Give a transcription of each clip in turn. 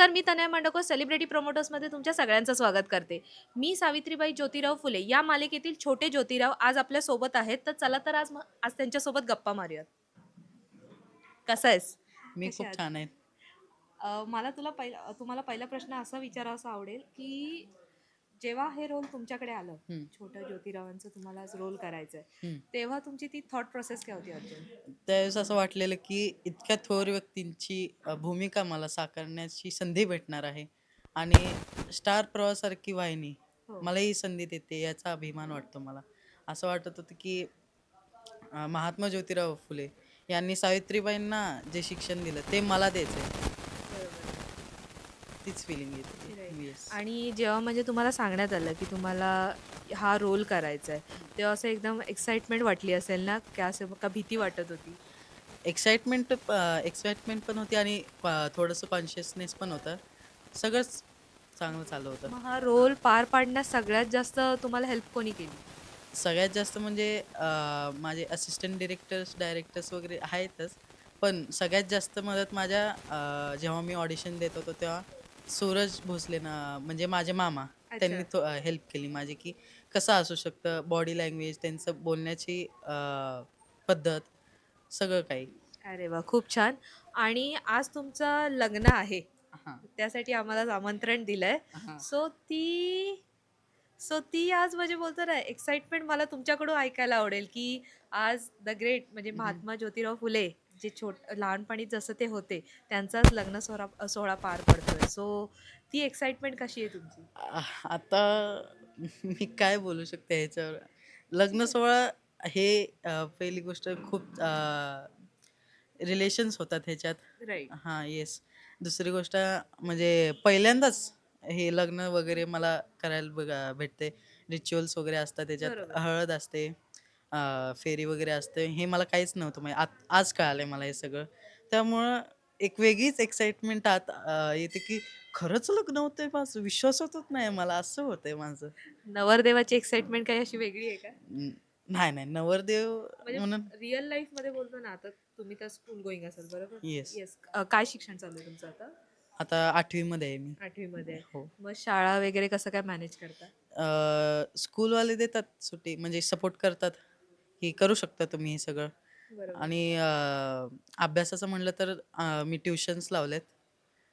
नमस्कार, मी तनया मांडवकर सेलिब्रिटी प्रमोटर्समध्ये तुमच्या सगळ्यांचं स्वागत करते. मी सावित्रीबाई ज्योतिराव फुले या मालिकेतील छोटे ज्योतिराव आज आपल्या सोबत आहेत. तर चला तर आज त्यांच्यासोबत गप्पा मारूयात. कसा आहेस? मी कसे खूप आहात? छान आहे. मला तुम्हाला पहिला प्रश्न असा विचारावा आवडेल, की जेव्हा हे रोल तुमच्याकडे आलं, हं, छोट्या ज्योतिरावांचं तुम्हाला रोल करायचा आहे, हं. तेव्हा तुमची ती थॉट प्रोसेस काय होती अर्जुन? त्यावेळेस असं वाटलेलं, की इतक्या थोर व्यक्तींची भूमिका मला साकारण्याची संधी भेटणार आहे आणि स्टार प्रवाहासारखी वाहिनी हो. मला ही संधी देते याचा अभिमान वाटतो मला. असं वाटत होतं, की महात्मा ज्योतिराव फुले यांनी सावित्रीबाईंना जे शिक्षण दिलं ते मला द्यायचंय. बरोबर. तीच फिलिंग येत राईट. होती. येस. आणि जेव्हा म्हणजे तुम्हाला सांगण्यात आलं, की तुम्हाला हा रोल करायचा आहे, तेव्हा असं एकदम एक्साइटमेंट वाटली असेल ना? की असं का भीती वाटत होती? एक्साइटमेंट पण होती आणि थोडंसं कॉन्शियसनेस पण होतं. सगळंच चांगलं चालू होतं. मग हा रोल पार पाडण्यास सगळ्यात जास्त तुम्हाला हेल्प कोणी केली? सगळ्यात जास्त म्हणजे माझे असिस्टंट डायरेक्टर्स वगैरे आहेतच. पण सगळ्यात जास्त मदत माझ्या जेव्हा मी ऑडिशन देत होतो तेव्हा सूरज भोसले ना म्हणजे माझे मामा त्यांनी अच्छा. हेल्प केली माझी, की कसं असू शकतं बॉडी लँग्वेज, त्यांचं बोलण्याची पद्धत, सगळं काही. अरे वाह! खूप छान. आणि आज तुमचं लग्न आहे. हां, त्यासाठी आम्हाला आमंत्रण दिलंय. हां. सो ती सो ती आज म्हणजे बोलतो ना एक्साइटमेंट मला तुमच्याकडून ऐकायला आवडेल, की आज द ग्रेट म्हणजे हं, महात्मा ज्योतिराव फुले जे लहानपणी जसं ते होते, त्यांचाच लग्न सोहळा पार पडतोय. सो ती एक्साइटमेंट कशी आहे तुमची? आता मी काय बोलू शकते ह्याच्यावर? लग्न सोहळा हे पहिली गोष्ट खूप रिलेशन्स होतात ह्याच्यात. राइट. हां, येस. दुसरी गोष्ट म्हणजे पहिल्यांदाच हे लग्न वगैरे मला करायला बघा भेटते. रिच्युअल्स वगैरे असतात त्याच्यात. बरोबर. हळद असते, फेरी वगैरे असते. हे मला काहीच नव्हतं माहीत. आज कळालंय मला हे सगळं. त्यामुळं एक वेगळीच एक्साइटमेंट आत येते, की खरंच लग्न होतंय माझं. विश्वासच होत नाही मला. असं होतंय माझं. नवरदेवाची एक्साइटमेंट काही अशी वेगळी आहे का? नाही, नाही. नवरदेव म्हणजे म्हणून रिअल लाईफमध्ये बोलतो ना, आता तुम्ही तर स्कूल गोईंग असाल बरोबर? येस. येस. काय शिक्षण चालू आहे तुमचं आता? आता 8वी मध्ये आहे मी. 8वी मध्ये आहे. हो. मग शाळा वगैरे कसं काय मॅनेज करता? स्कूलवाले देतात सुट्टी म्हणजे सपोर्ट करतात, की करू शकता तुम्ही हे सगळं. बरोबर. आणि अभ्यासाचं म्हटलं तर मी ट्युशन्स लावलेत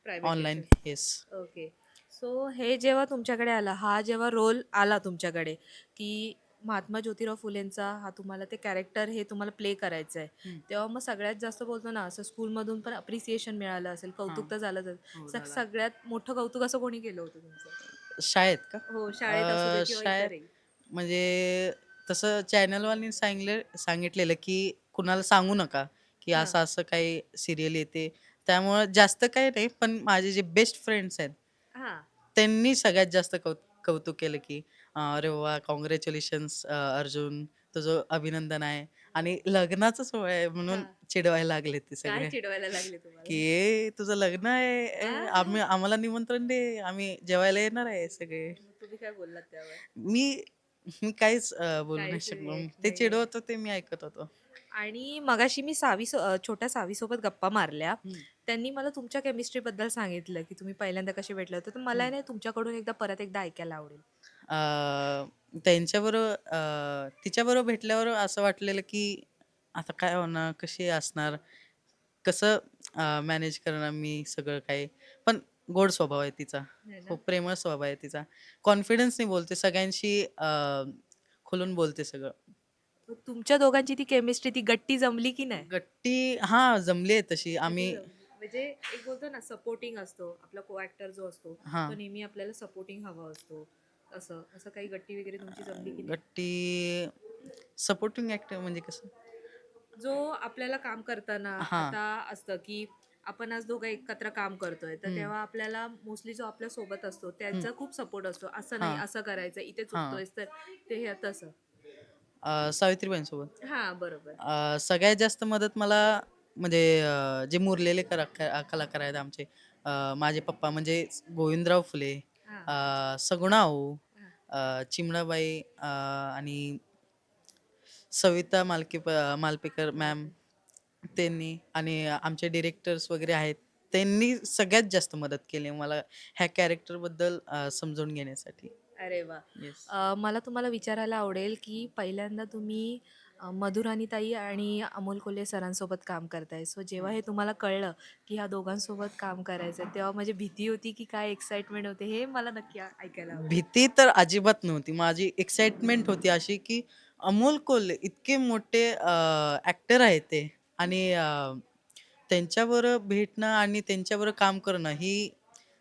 private online. Tuitions. Yes. Okay. So हे जेव्हा तुमच्याकडे आलं, हा जेव्हा रोल आला तुमच्याकडे, की महात्मा ज्योतिराव फुलेंचा हा तुम्हाला ते कॅरेक्टर हे तुम्हाला प्ले करायचं आहे. हं. तेव्हा मग सगळ्यात जास्त बोलतो ना, असं स्कूलमधून पण अप्रिसिएशन मिळालं असेल, हां. कौतुक तर झालंच असेल. हो, झाला. सगळ्यात मोठं कौतुक असं कोणी केलं होतं तुमचं? शाळेत का? हो, शाळेत असू दे किंवा शाळेत इतरही. म्हणजे तसं चॅनलवाल्यांनी सांगितलेलं, की कुणाला सांगू नका, की हां, असं-असं काही सीरियल येते. त्यामुळं जास्त काही नाही, पण माझे जे बेस्ट फ्रेंड्स आहेत, हां, त्यांनी सगळ्यात जास्त कौतुक केलं, की "अरे वाह! काँग्रॅच्युलेशन्स अर्जुन, तुझं अभिनंदन आहे." आणि लग्नाचा सोहळा आहे म्हणून हां. चिडवायला लागले ते काय सगळे, चिडवायला लागले की तुम्हाला? तुझं लग्न आहे, आह! आम्हाला निमंत्रण दे, आम्ही जेवायला येणार आहे सगळे." मग तुम्ही काय बोललात त्यावर? मी मी काहीच बोलू नाही काहीच शकलो. रिएक्ट ते नाही. चिडवत होते, मी ऐकत होतो. आणि मगाशी मी छोट्या सावीसोबत गप्पा मारल्या. हं, त्यांनी मला तुमच्या केमिस्ट्रीबद्दल सांगितलं, की तुम्ही पहिल्यांदा कसे भेटले होते. तर मला हं. नाही तुमच्याकडून परत एकदा ऐकायला आवडेल. त्यांच्याबरोबर तिच्याबरोबर भेटल्यावर असं वाटलेलं, की आता काय होणार? कशी असणार? कसं मॅनेज करणार मी सगळं काही? पण गोड स्वभाव आहे तिचा. है ना? खूप प्रेमळ स्वभाव आहे तिचा. कॉन्फिडन्सनी बोलते सगळ्यांशी, खुलून बोलते सगळं. मग तुमच्या दोघांची ती केमिस्ट्री ती गट्टी जमली की नाही? गट्टी हां, जमली आहे तशी. गट्टी आम्ही जमली. म्हणजे एक बोलतो ना सपोर्टिंग असतो. आपला को ॲक्टर जो असतो, तो हां. नेहमी आपल्याला सपोर्टिंग हवा असतो. असं असं काही गट्टी वगैरे तुमची जमली की नाही? गट्टी सपोर्टिंग ॲक्टर म्हणजे कसं? जो आपल्याला काम करताना हां. आता असतं, की आपण आज दोघं एकत्र काम करतोय, तर हं, तेव्हा आपल्याला मोस्टली जो आपल्या सोबत असतो, हं. त्यांचा खूप सपोर्ट असतो. असं नाही, हां, असं करायचं, इथे हां. चुकतोयस तर ते हे तसं. सावित्रीबाईंसोबत. हां, बरोबर. सगळ्यात जास्त मदत मला म्हणजे जे मुरलेले कलाकार आहेत आमचे, माझे पप्पा म्हणजे गोविंदराव फुले, हां, सगुणाभाऊ, हां. चिमणाबाई, आणि सविता मालपेकर मॅम, त्यांनी आणि आमचे डिरेक्टर्स वगैरे आहेत. त्यांनी सगळ्यात जास्त मदत केली मला ह्या कॅरेक्टरबद्दल समजून घेण्यासाठी. अरे वा. येस. मला तुम्हाला विचारायला आवडेल की पहिल्यांदा तुम्ही मधुराणीताई आणि अमोल कोल्हे सरांसोबत काम करताय. सो जेव्हा हे तुम्हाला कळलं की ह्या दोघांसोबत काम करायचं आहे, तेव्हा म्हणजे भीती होती की काय एक्साइटमेंट होते? हे मला नक्की ऐकायला आवडेल. भीती तर अजिबात नव्हती. माझी एक्साइटमेंट होती अशी, की अमोल कोल्हे इतके मोठे ॲक्टर आहेत ते आणि त्यांच्याबरोबर भेटणं आणि त्यांच्याबरोबर काम करणं ही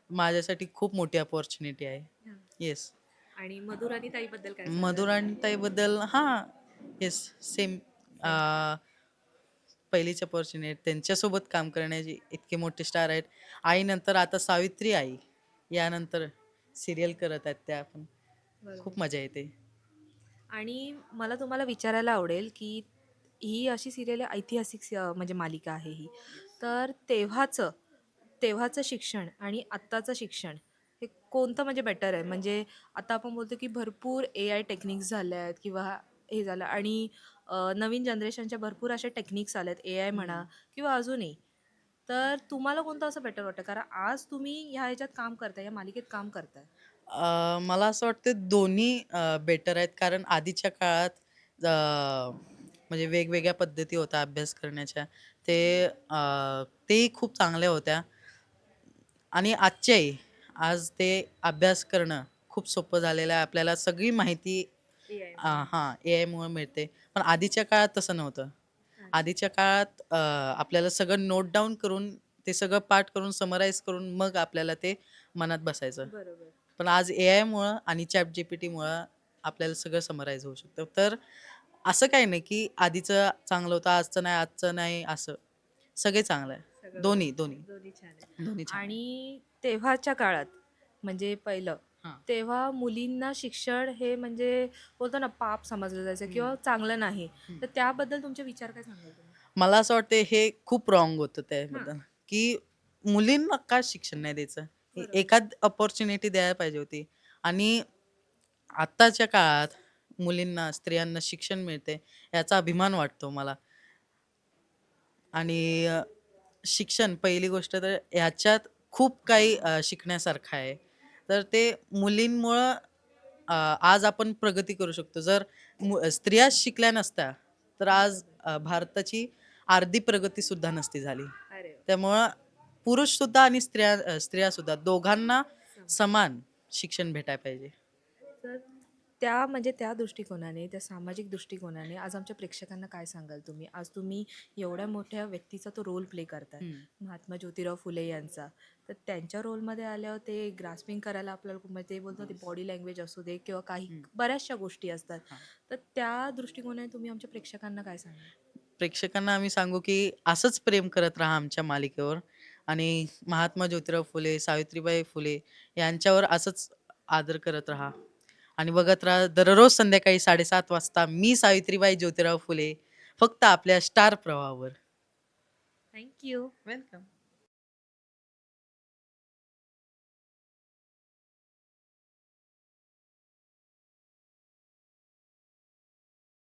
माझ्यासाठी खूप मोठी अपॉर्च्युनिटी आहे. हां. येस. आणि मधुराणीताईबद्दल काय सांगाल? मधुर आणि ताईबद्दल हां, येस सेम पहिलीच अपॉर्च्युनिटी त्यांच्यासोबत काम करण्याची. इतके मोठे स्टार आहेत. आईनंतर आता सावित्री आई, यानंतर सीरियल करत आहेत त्या पण. बरोबर. खूप मजा येते. आणि मला तुम्हाला विचारायला आवडेल की ही अशी सिरियल ऐतिहासिक म्हणजे मालिका आहे ही. तर तेव्हाचं शिक्षण आणि आत्ताचं शिक्षण हे कोणतं म्हणजे बेटर आहे? म्हणजे आता आपण बोलतो की भरपूर AI टेक्निक्स झाल्या आहेत किंवा हे झालं आणि नवीन जनरेशनच्या भरपूर अशा टेक्निक्स आल्यात, AI म्हणा किंवा अजूनही. तर तुम्हाला कोणतं असं बेटर वाटतं? कारण आज तुम्ही ह्या ह्याच्यात काम करताय, या मालिकेत काम करताय. मला असं वाटतं दोन्ही बेटर आहेत. कारण आधीच्या काळात म्हणजे वेगवेगळ्या पद्धती होत्या अभ्यास करण्याच्या. तेही खूप चांगल्या होत्या आणि आजच्याही आज ते अभ्यास करणं खूप सोपं झालेलं आहे. आपल्याला सगळी माहिती AI हां, एआयमुळे मिळते. पण आधीच्या काळात तसं नव्हतं. आधीच्या काळात आपल्याला सगळं नोट डाउन करून, ते सगळं पाठ करून, समराईज करून मग आपल्याला ते मनात बसायचं. बरोबर. पण आज एआयमुळं आणि ChatGPTमुळं आपल्याला सगळं समराईज होऊ शकतं. तर असं काही नाही, की आधीचं चांगलं होतं, आजचं नाही असं. सगळे चांगलं आहे. सगळं दोन्ही, बरोबर. दोन्ही. दोन्ही छान आहे. दोन्ही छान आहे. आणि तेव्हाच्या काळात म्हणजे पहिलं, हां. तेव्हा मुलींना शिक्षण हे म्हणजे बोलतो ना पाप समजलं जायचं किंवा चांगलं नाही. तर त्याबद्दल तुमचे विचार काय सांगाल तुम्ही? मला असं वाटतं हे खूप रॉंग होतं हां, त्याबद्दल, की मुलींना का शिक्षण नाही द्यायचं? बरोबर. एखाद अपॉर्च्युनिटी द्यायला पाहिजे होती आणि आत्ताच्या काळात मुलींना, स्त्रियांना शिक्षण मिळते याचा अभिमान वाटतो मला. आणि शिक्षण पहिली गोष्ट तर ह्याच्यात खूप काही शिकण्यासारखं आहे. तर ते मुलींमुळं आज आपण प्रगती करू शकतो. जर स्त्रिया शिकल्या नसत्या, तर आज भारताची अर्धी प्रगतीसुद्धा नसती झाली. अरे वा. त्यामुळं पुरुषसुद्धा आणि स्त्रियासुद्धा दोघांना समान शिक्षण भेटायला पाहिजे. तर त्या म्हणजे त्या दृष्टिकोनाने, त्या सामाजिक दृष्टिकोनाने आज आमच्या प्रेक्षकांना काय सांगाल तुम्ही? आज तुम्ही एवढ्या मोठ्या व्यक्तीचा तो रोल प्ले करताय, हं. महात्मा ज्योतिराव फुले यांचा. तर त्यांच्या रोलमध्ये आल्यावर ते ग्रास्पिंग करायला आपल्याला म्हणजे ते बोलतो ते बॉडी लँग्वेज असू दे किंवा काही हं. बऱ्याचशा गोष्टी असतात. हां. तर त्या दृष्टिकोनाने तुम्ही आमच्या प्रेक्षकांना काय सांगाल? प्रेक्षकांना आम्ही सांगू की असंच प्रेम करत राहा आमच्या मालिकेवर आणि महात्मा ज्योतिराव फुले, सावित्रीबाई फुले यांच्यावर असंच आदर करत राहा आणि बघत राहा दररोज संध्याकाळी 7:30 वाजता मी सावित्रीबाई ज्योतिराव फुले फक्त आपल्या स्टार प्रवाहावर. थँक्यू. वेलकम.